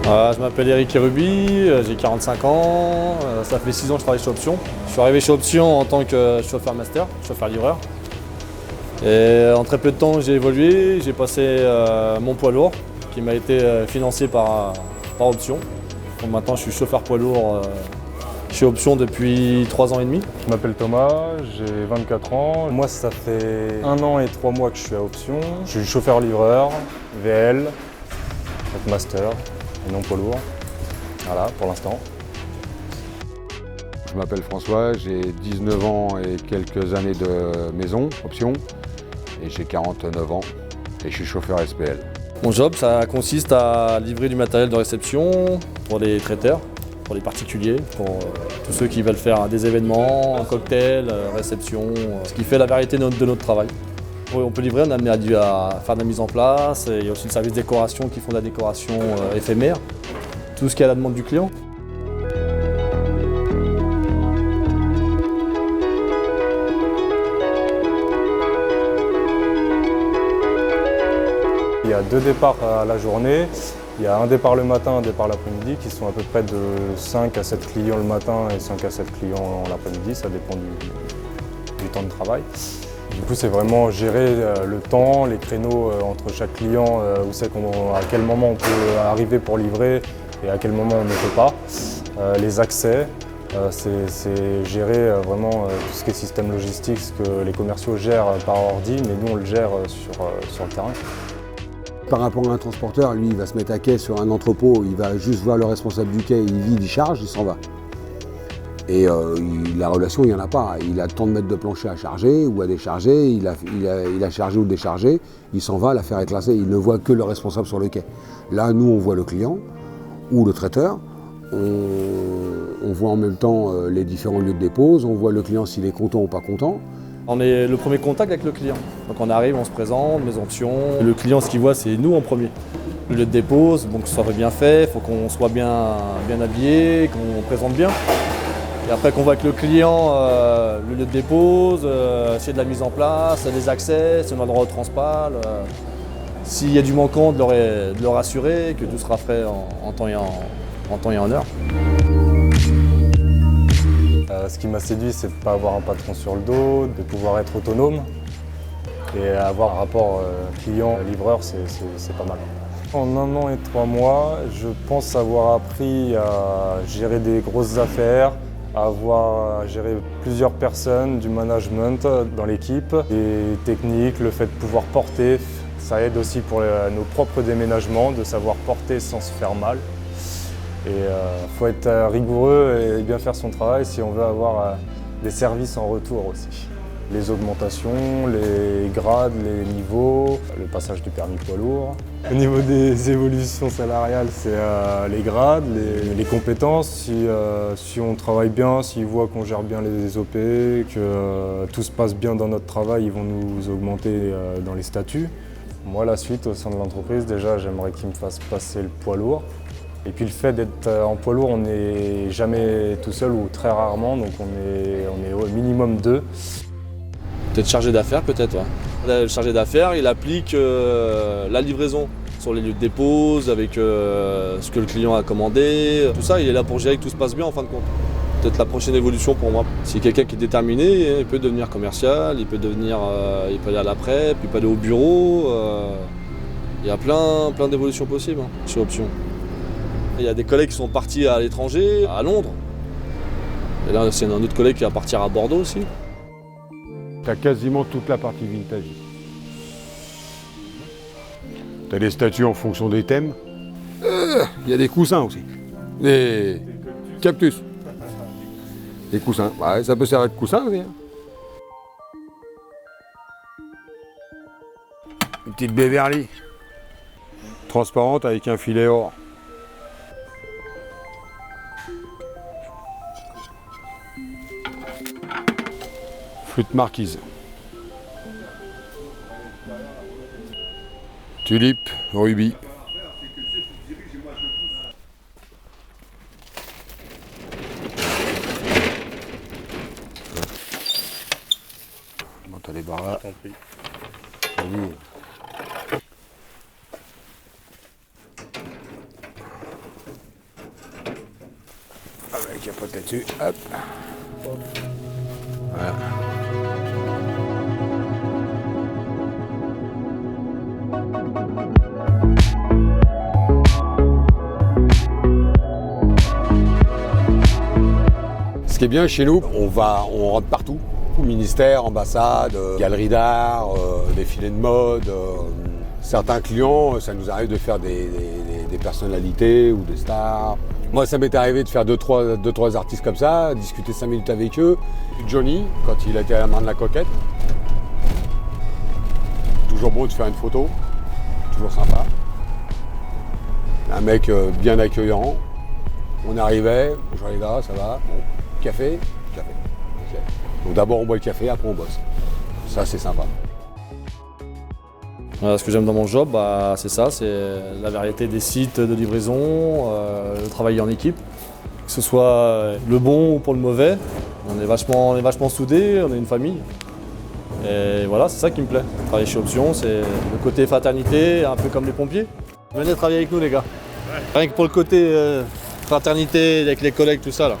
Je m'appelle Eric Héruby, j'ai 45 ans, ça fait 6 ans que je travaille chez Option. Je suis arrivé chez Option en tant que chauffeur master, chauffeur-livreur. Et en très peu de temps, j'ai évolué, j'ai passé mon poids lourd qui m'a été financé par Option. Donc maintenant, je suis chauffeur poids lourd chez Option depuis 3 ans et demi. Je m'appelle Thomas, j'ai 24 ans. Moi, ça fait 1 an et 3 mois que je suis à Option. Je suis chauffeur-livreur, VL, master et non poids lourd. Voilà, pour l'instant. Je m'appelle François, j'ai 19 ans et quelques années de maison, Option, et j'ai 49 ans et je suis chauffeur SPL. Mon job, ça consiste à livrer du matériel de réception pour les traiteurs, pour les particuliers, pour tous ceux qui veulent faire des événements, un cocktail, réception, ce qui fait la variété de notre travail. On peut livrer, on est amené à faire de la mise en place, et il y a aussi le service décoration qui font de la décoration éphémère, tout ce qui est à la demande du client. Il y a 2 départs à la journée. Il y a un départ le matin, un départ l'après-midi qui sont à peu près de 5 à 7 clients le matin et 5 à 7 clients l'après-midi, ça dépend du temps de travail. Du coup, c'est vraiment gérer le temps, les créneaux entre chaque client, à quel moment on peut arriver pour livrer et à quel moment on ne peut pas. Les accès, c'est gérer vraiment tout ce qui est système logistique, ce que les commerciaux gèrent par ordi, mais nous on le gère sur le terrain. Par rapport à un transporteur, lui, il va se mettre à quai sur un entrepôt, il va juste voir le responsable du quai, il vide, il charge, il s'en va. Et la relation, il n'y en a pas. Il a tant de mètres de plancher à charger ou à décharger, il a chargé ou déchargé, il s'en va, l'affaire est classée, il ne voit que le responsable sur le quai. Là, nous, on voit le client ou le traiteur, on voit en même temps les différents lieux de dépose, on voit le client s'il est content ou pas content. On est le premier contact avec le client. Donc on arrive, on se présente, mes options. Le client, ce qu'il voit, c'est nous en premier. Le lieu de dépose, donc que ce soit bien fait, il faut qu'on soit bien habillé, qu'on présente bien. Et après qu'on voit avec le client le lieu de dépose, s'il y a de la mise en place, des accès, si on a le droit au transpal. S'il y a du manquant, de le rassurer que tout sera fait en temps et en heure. Ce qui m'a séduit, c'est de ne pas avoir un patron sur le dos, de pouvoir être autonome et avoir un rapport client-livreur, c'est pas mal. En 1 an et 3 mois, je pense avoir appris à gérer des grosses affaires, à gérer plusieurs personnes, du management dans l'équipe, des techniques, le fait de pouvoir porter, ça aide aussi pour nos propres déménagements, de savoir porter sans se faire mal. Et il faut être rigoureux et bien faire son travail si on veut avoir des services en retour aussi. Les augmentations, les grades, les niveaux, le passage du permis poids lourd. Au niveau des évolutions salariales, c'est les grades, les compétences. Si on travaille bien, s'ils voient qu'on gère bien les OP, que tout se passe bien dans notre travail, ils vont nous augmenter dans les statuts. Moi, la suite au sein de l'entreprise, déjà, j'aimerais qu'ils me fassent passer le poids lourd. Et puis le fait d'être en poids lourd, on n'est jamais tout seul ou très rarement, donc on est au minimum 2. Peut-être chargé d'affaires, peut-être. Ouais. Le chargé d'affaires, il applique la livraison sur les lieux de dépose, avec ce que le client a commandé. Tout ça, il est là pour gérer que tout se passe bien en fin de compte. Peut-être la prochaine évolution pour moi. Si quelqu'un qui est déterminé, il peut devenir commercial, il peut aller à la prep, il peut aller au bureau. Il y a plein d'évolutions possibles chez Option. Il y a des collègues qui sont partis à l'étranger, à Londres. Et là, c'est un autre collègue qui va partir à Bordeaux aussi. Tu as quasiment toute la partie vintage. Tu as des statues en fonction des thèmes. Il y a des coussins aussi. Des cactus. Des coussins. Ouais, ça peut servir de coussin aussi. Une petite Beverly. Transparente avec un filet or. Flûte marquise. Tulipe, rubis. Bon, t'as les barres là. capote là-dessus. Hop. Voilà. Ce qui est bien chez nous, on rentre partout. Ministère, ambassade, galerie d'art, défilé de mode. Certains clients, ça nous arrive de faire des personnalités ou des stars. Moi, ça m'est arrivé de faire deux, trois artistes comme ça, discuter 5 minutes avec eux. Johnny, quand il était à la main de la coquette. Toujours beau de faire une photo, toujours sympa. Un mec bien accueillant. On arrivait, bonjour les gars, ça va? Bon, café? Café. Okay. Donc d'abord on boit le café, après on bosse. Ça c'est sympa. Ce que j'aime dans mon job, c'est ça, c'est la variété des sites de livraison, le travail en équipe. Que ce soit le bon ou pour le mauvais, on est vachement soudés, on est une famille. Et voilà, c'est ça qui me plaît. Travailler chez Option, c'est le côté fraternité, un peu comme les pompiers. Venez travailler avec nous les gars. Ouais. Rien que pour le côté fraternité avec les collègues, tout ça là.